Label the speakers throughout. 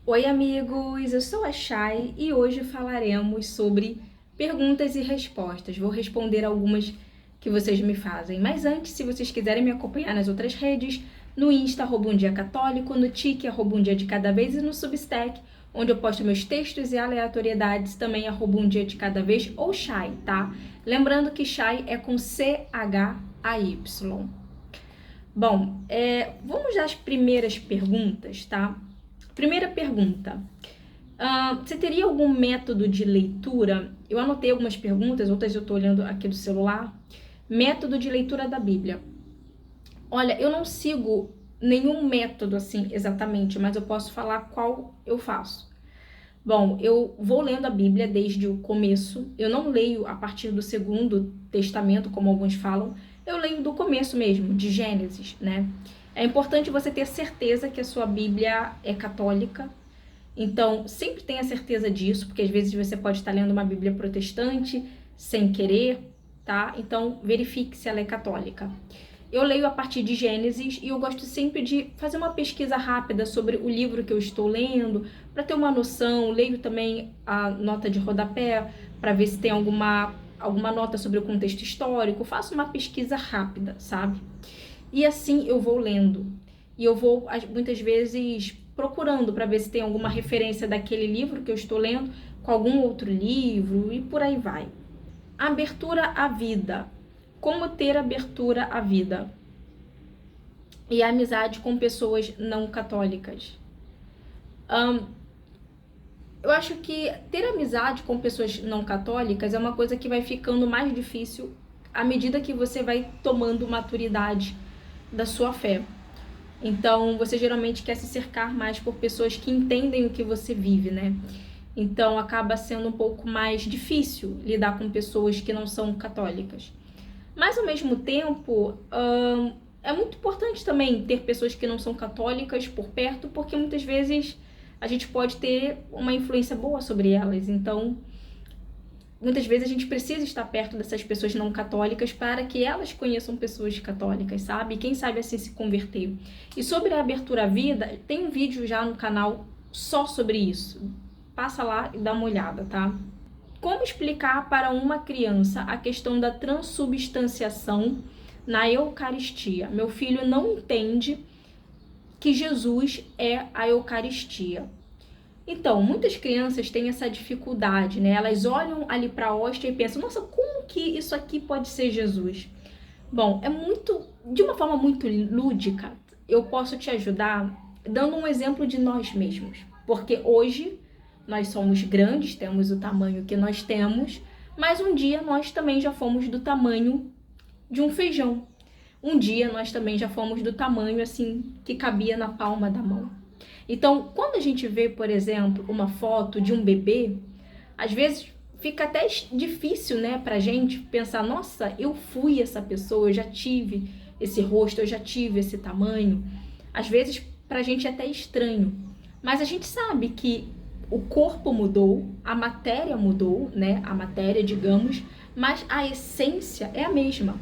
Speaker 1: Oi, amigos! Eu sou a Chay e hoje falaremos sobre perguntas e respostas. Vou responder algumas que vocês me fazem. Mas antes, se vocês quiserem me acompanhar nas outras redes, no Insta, @umdiacatólico, no Tik, @umdiadecadavez e no Substack, onde eu posto meus textos e aleatoriedades, também @umdiadecadavez ou Chay, tá? Lembrando que Chay é com CHAY. Bom, vamos às primeiras perguntas, tá? Primeira pergunta. Você teria algum método de leitura? Eu anotei algumas perguntas, outras eu estou olhando aqui do celular. Método de leitura da Bíblia. Olha, eu não sigo nenhum método assim exatamente, mas eu posso falar qual eu faço. Bom, eu vou lendo a Bíblia desde o começo. Eu não leio a partir do Segundo Testamento, como alguns falam. Eu leio do começo mesmo, de Gênesis, né? É importante você ter certeza que a sua Bíblia é católica. Então, sempre tenha certeza disso, porque às vezes você pode estar lendo uma Bíblia protestante sem querer, tá? Então, verifique se ela é católica. Eu leio a partir de Gênesis e eu gosto sempre de fazer uma pesquisa rápida sobre o livro que eu estou lendo, para ter uma noção. Leio também a nota de rodapé, para ver se tem alguma nota sobre o contexto histórico. Faço uma pesquisa rápida, sabe? E assim eu vou lendo. E eu vou, muitas vezes, procurando para ver se tem alguma referência daquele livro que eu estou lendo com algum outro livro e por aí vai. Abertura à vida. Como ter abertura à vida? E a amizade com pessoas não católicas. Eu acho que ter amizade com pessoas não católicas é uma coisa que vai ficando mais difícil à medida que você vai tomando maturidade da sua fé. Então, você geralmente quer se cercar mais por pessoas que entendem o que você vive, né? Então, acaba sendo um pouco mais difícil lidar com pessoas que não são católicas. Mas, ao mesmo tempo, é muito importante também ter pessoas que não são católicas por perto, porque muitas vezes a gente pode ter uma influência boa sobre elas. Então, muitas vezes a gente precisa estar perto dessas pessoas não católicas para que elas conheçam pessoas católicas, sabe? E quem sabe assim se converter. E sobre a abertura à vida, tem um vídeo já no canal só sobre isso. Passa lá e dá uma olhada, tá? Como explicar para uma criança a questão da transubstanciação na Eucaristia? Meu filho não entende que Jesus é a Eucaristia. Então, muitas crianças têm essa dificuldade, né? Elas olham ali para a hóstia e pensam, nossa, como que isso aqui pode ser Jesus? Bom, de uma forma muito lúdica, eu posso te ajudar dando um exemplo de nós mesmos. Porque hoje nós somos grandes, temos o tamanho que nós temos, mas um dia nós também já fomos do tamanho de um feijão. Um dia nós também já fomos do tamanho assim que cabia na palma da mão. Então, quando a gente vê, por exemplo, uma foto de um bebê, às vezes fica até difícil, né, pra gente pensar, nossa, eu fui essa pessoa, eu já tive esse rosto, eu já tive esse tamanho. Às vezes, pra gente é até estranho. Mas a gente sabe que o corpo mudou, a matéria mudou, né, a matéria, digamos, mas a essência é a mesma.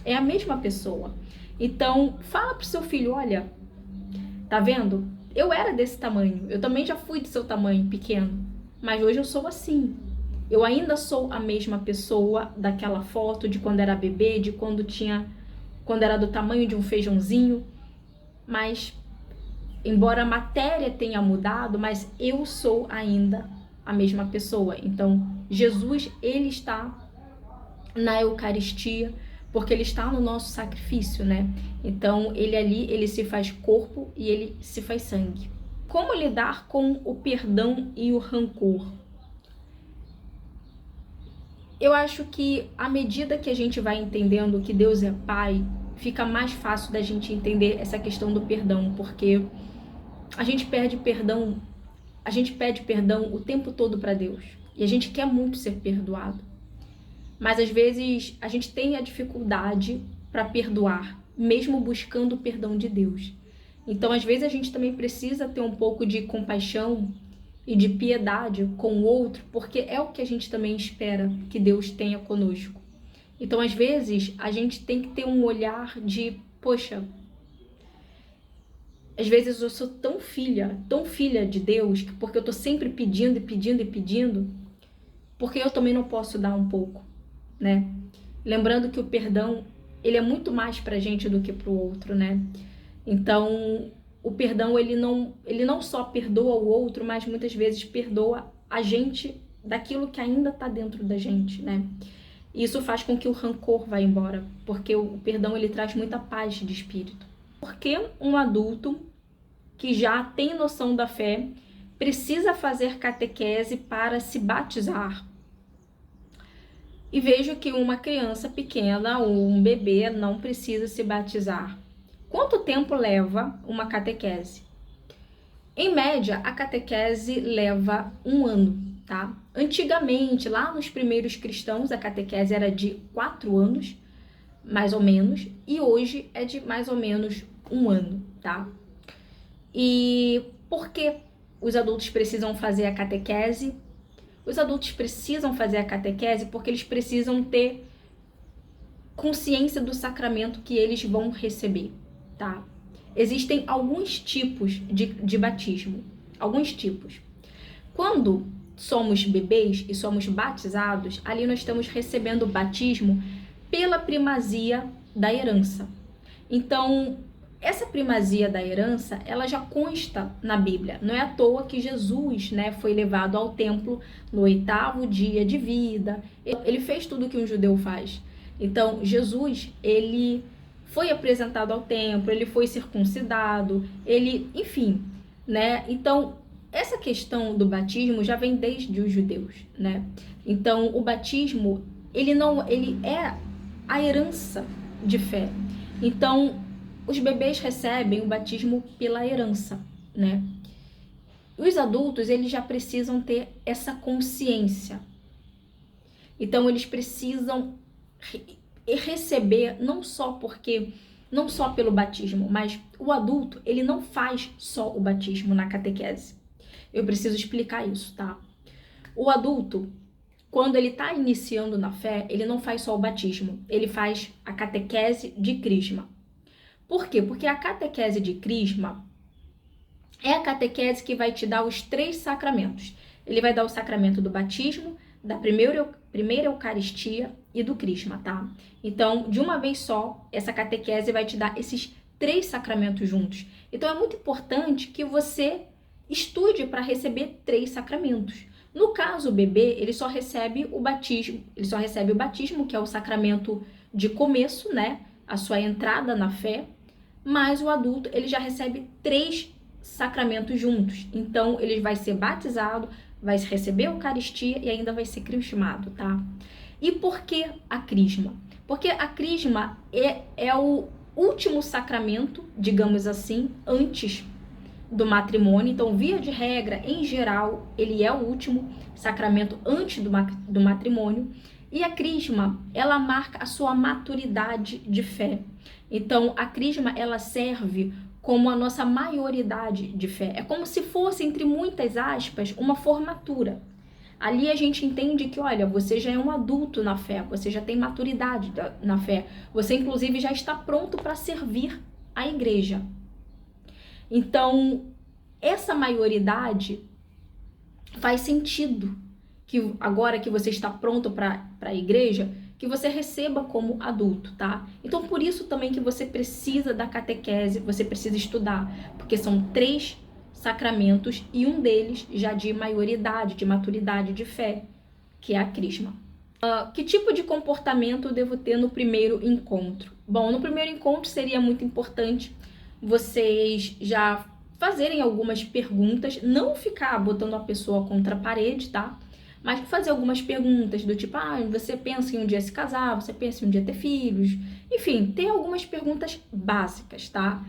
Speaker 1: É a mesma pessoa. Então, fala pro seu filho, olha, tá vendo? Eu era desse tamanho, eu também já fui do seu tamanho, pequeno, mas hoje eu sou assim. Eu ainda sou a mesma pessoa daquela foto de quando era bebê, de quando era do tamanho de um feijãozinho, mas embora a matéria tenha mudado, mas eu sou ainda a mesma pessoa. Então, Jesus, ele está na Eucaristia, porque ele está no nosso sacrifício, né? Então, ele se faz corpo e ele se faz sangue. Como lidar com o perdão e o rancor? Eu acho que à medida que a gente vai entendendo que Deus é Pai, fica mais fácil da gente entender essa questão do perdão, porque a gente pede perdão o tempo todo para Deus. E a gente quer muito ser perdoado. Mas às vezes a gente tem a dificuldade para perdoar, mesmo buscando o perdão de Deus. Então, às vezes a gente também precisa ter um pouco de compaixão e de piedade com o outro, porque é o que a gente também espera que Deus tenha conosco. Então, às vezes, a gente tem que ter um olhar de, poxa, Às vezes eu sou tão filha de Deus, porque eu tô sempre pedindo e pedindo e pedindo, porque eu também não posso dar um pouco, né? Lembrando que o perdão, ele é muito mais pra gente do que pro outro, né? Então, o perdão, ele não só perdoa o outro, mas muitas vezes perdoa a gente daquilo que ainda tá dentro da gente, né? E isso faz com que o rancor vá embora, porque o perdão, ele traz muita paz de espírito. Porque um adulto que já tem noção da fé precisa fazer catequese para se batizar? E vejo que uma criança pequena ou um bebê não precisa se batizar. Quanto tempo leva uma catequese? Em média, a catequese leva 1 ano, tá? Antigamente, lá nos primeiros cristãos, a catequese era de 4 anos, mais ou menos, e hoje é de mais ou menos 1 ano, tá? E por que os adultos precisam fazer a catequese? Os adultos precisam fazer a catequese porque eles precisam ter consciência do sacramento que eles vão receber, tá? Existem alguns tipos de batismo, alguns tipos. Quando somos bebês e somos batizados, ali nós estamos recebendo o batismo pela primazia da herança. Então, essa primazia da herança, ela já consta na Bíblia. Não é à toa que Jesus, né, foi levado ao templo no 8º dia de vida. Ele fez tudo o que um judeu faz. Então, Jesus, ele foi apresentado ao templo, ele foi circuncidado, ele, enfim, né? Então, essa questão do batismo já vem desde os judeus, né? Então, o batismo, ele é a herança de fé. Então, os bebês recebem o batismo pela herança, né? Os adultos, eles já precisam ter essa consciência. Então, eles precisam receber não só pelo batismo, mas o adulto, ele não faz só o batismo na catequese. Eu preciso explicar isso, tá? O adulto, quando ele está iniciando na fé, ele não faz só o batismo, ele faz a catequese de crisma. Por quê? Porque a catequese de crisma é a catequese que vai te dar os 3 sacramentos. Ele vai dar o sacramento do batismo, da primeira Eucaristia e do crisma, tá? Então, de uma vez só, essa catequese vai te dar esses 3 sacramentos juntos. Então, é muito importante que você estude para receber 3 sacramentos. No caso, o bebê, ele só recebe o batismo, que é o sacramento de começo, né? A sua entrada na fé. Mas o adulto, ele já recebe 3 sacramentos juntos. Então, ele vai ser batizado, vai receber a Eucaristia e ainda vai ser crismado, tá? E por que a crisma? Porque a crisma é o último sacramento, digamos assim, antes do matrimônio. Então, via de regra, em geral, ele é o último sacramento antes do matrimônio. E a crisma, ela marca a sua maturidade de fé. Então, a crisma, ela serve como a nossa maioridade de fé. É como se fosse, entre muitas aspas, uma formatura. Ali a gente entende que, olha, você já é um adulto na fé, você já tem maturidade na fé, você inclusive já está pronto para servir a igreja. Então, essa maioridade faz sentido que agora que você está pronto para a igreja, que você receba como adulto, tá? Então, por isso também que você precisa da catequese, você precisa estudar, porque são 3 sacramentos e um deles já de maioridade, de maturidade de fé, que é a crisma. Que tipo de comportamento eu devo ter no primeiro encontro? Bom, no primeiro encontro seria muito importante vocês já fazerem algumas perguntas, não ficar botando a pessoa contra a parede, tá? Mas fazer algumas perguntas do tipo, você pensa em um dia se casar, você pensa em um dia ter filhos, enfim, ter algumas perguntas básicas, tá?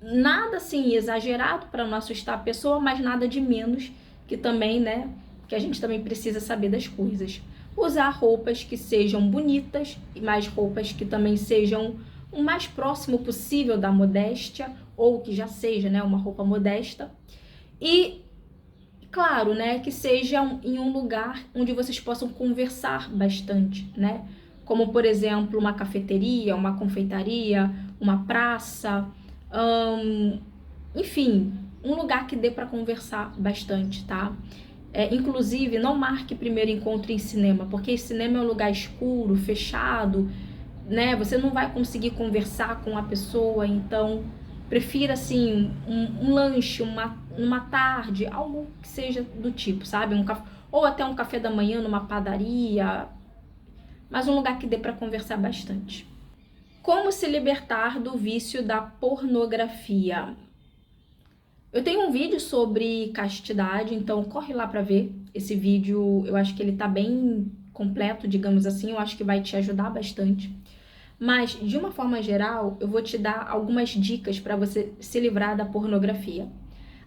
Speaker 1: Nada assim exagerado para não assustar a pessoa, mas nada de menos que também, né, que a gente também precisa saber das coisas. Usar roupas que sejam bonitas, e mais roupas que também sejam o mais próximo possível da modéstia, ou que já seja, né, uma roupa modesta. E claro, né, que seja em um lugar onde vocês possam conversar bastante, né? Como, por exemplo, uma cafeteria, uma confeitaria, uma praça, Enfim, um lugar que dê para conversar bastante, tá? Inclusive, não marque primeiro encontro em cinema, porque cinema é um lugar escuro, fechado, né? Você não vai conseguir conversar com a pessoa, então prefira assim um lanche, uma tarde, algo que seja do tipo, sabe? Ou até um café da manhã numa padaria, mas um lugar que dê para conversar bastante. Como se libertar do vício da pornografia? Eu tenho um vídeo sobre castidade, então corre lá para ver. Esse vídeo, eu acho que ele tá bem completo, digamos assim, eu acho que vai te ajudar bastante. Mas, de uma forma geral, eu vou te dar algumas dicas para você se livrar da pornografia.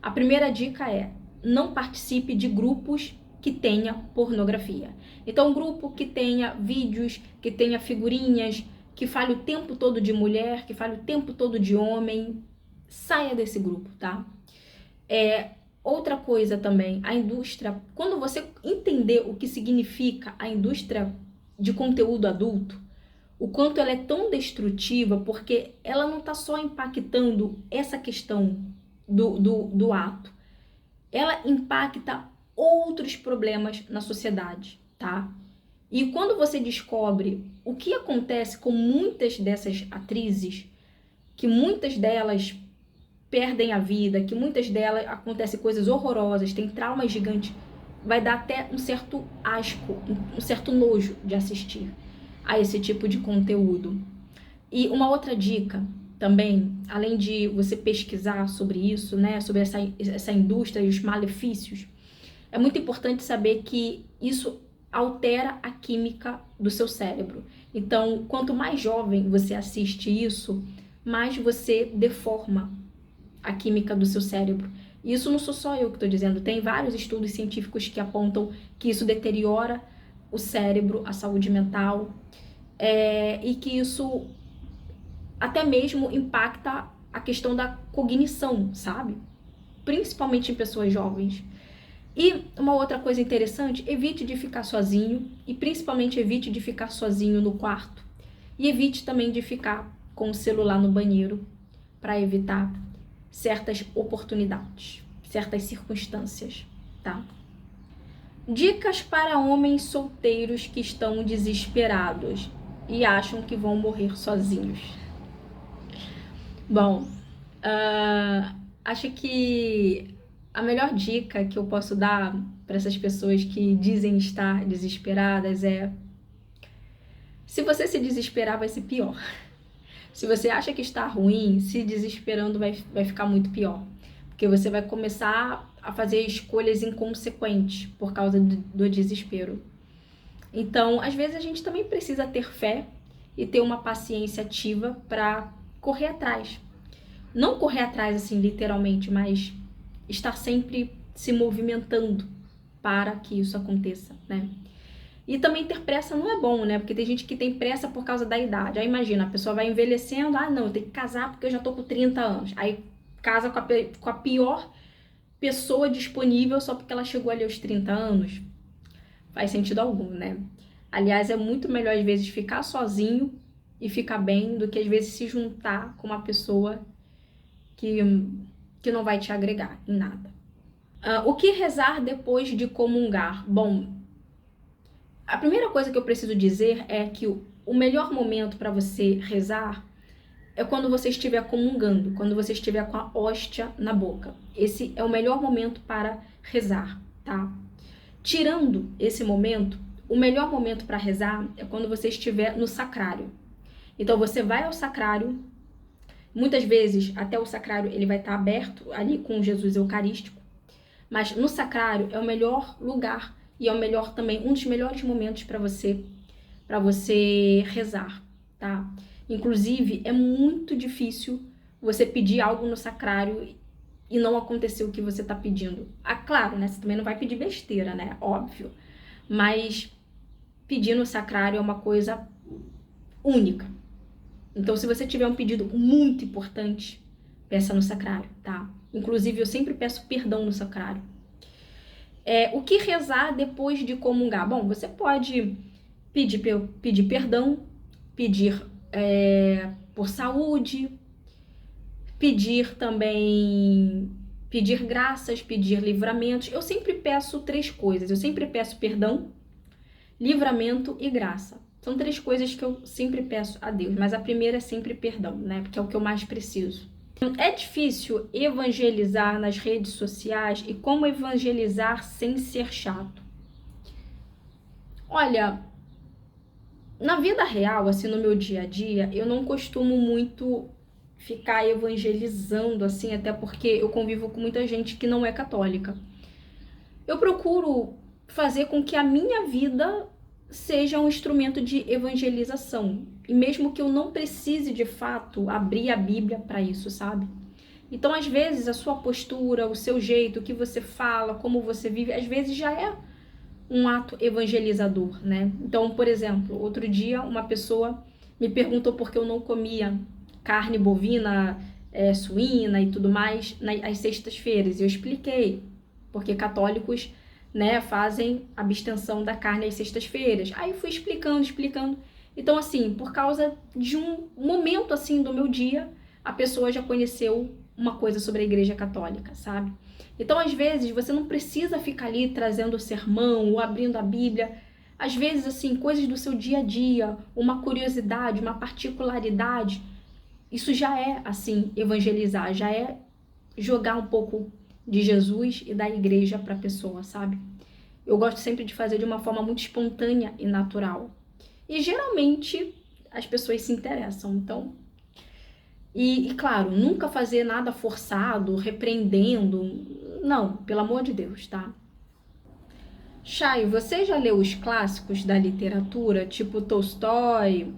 Speaker 1: A primeira dica é: não participe de grupos que tenha pornografia. Então, um grupo que tenha vídeos, que tenha figurinhas, que fale o tempo todo de mulher, que fale o tempo todo de homem, saia desse grupo, tá? Outra coisa também, a indústria, quando você entender o que significa a indústria de conteúdo adulto, o quanto ela é tão destrutiva, porque ela não está só impactando essa questão do ato, ela impacta outros problemas na sociedade, tá? E quando você descobre o que acontece com muitas dessas atrizes, que muitas delas perdem a vida, que muitas delas acontecem coisas horrorosas, tem traumas gigantes, vai dar até um certo asco, um certo nojo de assistir a esse tipo de conteúdo. E uma outra dica também, além de você pesquisar sobre isso, né, sobre essa indústria e os malefícios, é muito importante saber que isso altera a química do seu cérebro. Então, quanto mais jovem você assiste isso, mais você deforma a química do seu cérebro. E isso não sou só eu que estou dizendo, tem vários estudos científicos que apontam que isso deteriora o cérebro, a saúde mental, e que isso até mesmo impacta a questão da cognição, sabe? Principalmente em pessoas jovens. E uma outra coisa interessante, evite de ficar sozinho e principalmente evite de ficar sozinho no quarto. E evite também de ficar com o celular no banheiro para evitar certas oportunidades, certas circunstâncias, tá? Dicas para homens solteiros que estão desesperados e acham que vão morrer sozinhos. Bom, acho que a melhor dica que eu posso dar para essas pessoas que dizem estar desesperadas é: se você se desesperar, vai ser pior. Se você acha que está ruim, se desesperando vai ficar muito pior. Porque você vai começar a fazer escolhas inconsequentes por causa do desespero. Então, às vezes a gente também precisa ter fé e ter uma paciência ativa para correr atrás. Não correr atrás assim literalmente, mas estar sempre se movimentando para que isso aconteça, né? E também ter pressa não é bom, né? Porque tem gente que tem pressa por causa da idade. Aí imagina, a pessoa vai envelhecendo, não, eu tenho que casar porque eu já tô com 30 anos. Aí casa com a pior pessoa disponível só porque ela chegou ali aos 30 anos. Faz sentido algum, né? Aliás, é muito melhor às vezes ficar sozinho e ficar bem do que às vezes se juntar com uma pessoa que não vai te agregar em nada. O que rezar depois de comungar? Bom, a primeira coisa que eu preciso dizer é que o melhor momento para você rezar é quando você estiver comungando, quando você estiver com a hóstia na boca. Esse é o melhor momento para rezar, tá? Tirando esse momento, o melhor momento para rezar é quando você estiver no sacrário. Então você vai ao sacrário, muitas vezes até o sacrário ele vai estar aberto ali com Jesus Eucarístico, mas no sacrário é o melhor lugar e é o melhor também, um dos melhores momentos para você rezar, tá? Inclusive, é muito difícil você pedir algo no sacrário e não acontecer o que você tá pedindo. Claro, né? Você também não vai pedir besteira, né? Óbvio. Mas pedir no sacrário é uma coisa única. Então, se você tiver um pedido muito importante, peça no sacrário, tá? Inclusive, eu sempre peço perdão no sacrário. O que rezar depois de comungar? Bom, você pode pedir perdão, pedir por saúde, pedir também, pedir graças, pedir livramentos. Eu sempre peço 3 coisas. Eu sempre peço perdão, livramento e graça. São 3 coisas que eu sempre peço a Deus, mas a primeira é sempre perdão, né? Porque é o que eu mais preciso. É difícil evangelizar nas redes sociais e como evangelizar sem ser chato. Olha, na vida real, assim, no meu dia a dia, eu não costumo muito ficar evangelizando, assim, até porque eu convivo com muita gente que não é católica. Eu procuro fazer com que a minha vida seja um instrumento de evangelização. E mesmo que eu não precise, de fato, abrir a Bíblia para isso, sabe? Então, às vezes, a sua postura, o seu jeito, o que você fala, como você vive, às vezes já é um ato evangelizador, né? Então, por exemplo, outro dia uma pessoa me perguntou por que eu não comia carne bovina, suína e tudo mais às sextas-feiras. E eu expliquei, porque católicos, né, fazem abstenção da carne às sextas-feiras. Aí fui explicando. Então, assim, por causa de um momento, assim, do meu dia, a pessoa já conheceu uma coisa sobre a Igreja Católica, sabe? Então, às vezes, você não precisa ficar ali trazendo o sermão ou abrindo a Bíblia. Às vezes, assim, coisas do seu dia a dia, uma curiosidade, uma particularidade, isso já é, assim, evangelizar, já é jogar um pouco de Jesus e da igreja para a pessoa, sabe? Eu gosto sempre de fazer de uma forma muito espontânea e natural. E geralmente as pessoas se interessam, então. E claro, nunca fazer nada forçado, repreendendo. Não, pelo amor de Deus, tá? Chay, você já leu os clássicos da literatura, tipo Tolstói,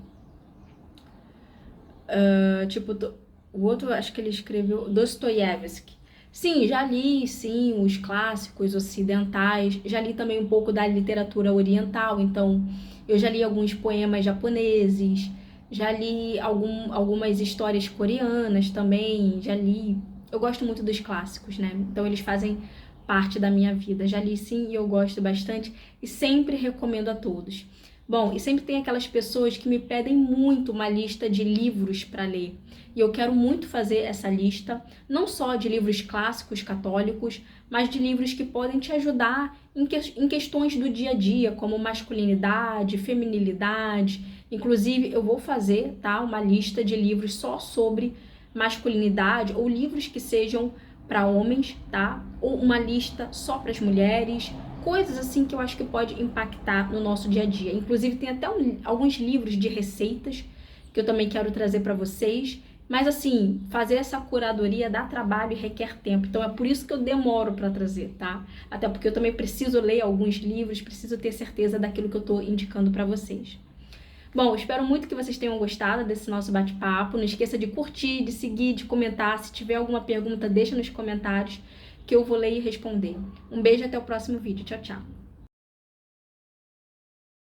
Speaker 1: o outro, acho que ele escreveu, Dostoiévski. Sim, já li, sim, os clássicos ocidentais, já li também um pouco da literatura oriental, então eu já li alguns poemas japoneses, já li algumas histórias coreanas também, já li. Eu gosto muito dos clássicos, né? Então eles fazem parte da minha vida. Já li sim e eu gosto bastante e sempre recomendo a todos. Bom, e sempre tem aquelas pessoas que me pedem muito uma lista de livros para ler. E eu quero muito fazer essa lista, não só de livros clássicos católicos, mas de livros que podem te ajudar em questões do dia a dia, como masculinidade, feminilidade. Inclusive, eu vou fazer, tá, uma lista de livros só sobre masculinidade ou livros que sejam para homens, tá? Ou uma lista só para as mulheres, coisas assim que eu acho que pode impactar no nosso dia a dia. Inclusive tem até alguns livros de receitas que eu também quero trazer para vocês. Mas assim, fazer essa curadoria dá trabalho e requer tempo. Então é por isso que eu demoro para trazer, tá? Até porque eu também preciso ler alguns livros, preciso ter certeza daquilo que eu tô indicando para vocês. Bom, espero muito que vocês tenham gostado desse nosso bate-papo. Não esqueça de curtir, de seguir, de comentar. Se tiver alguma pergunta, deixa nos comentários que eu vou ler e responder. Um beijo e até o próximo vídeo. Tchau, tchau.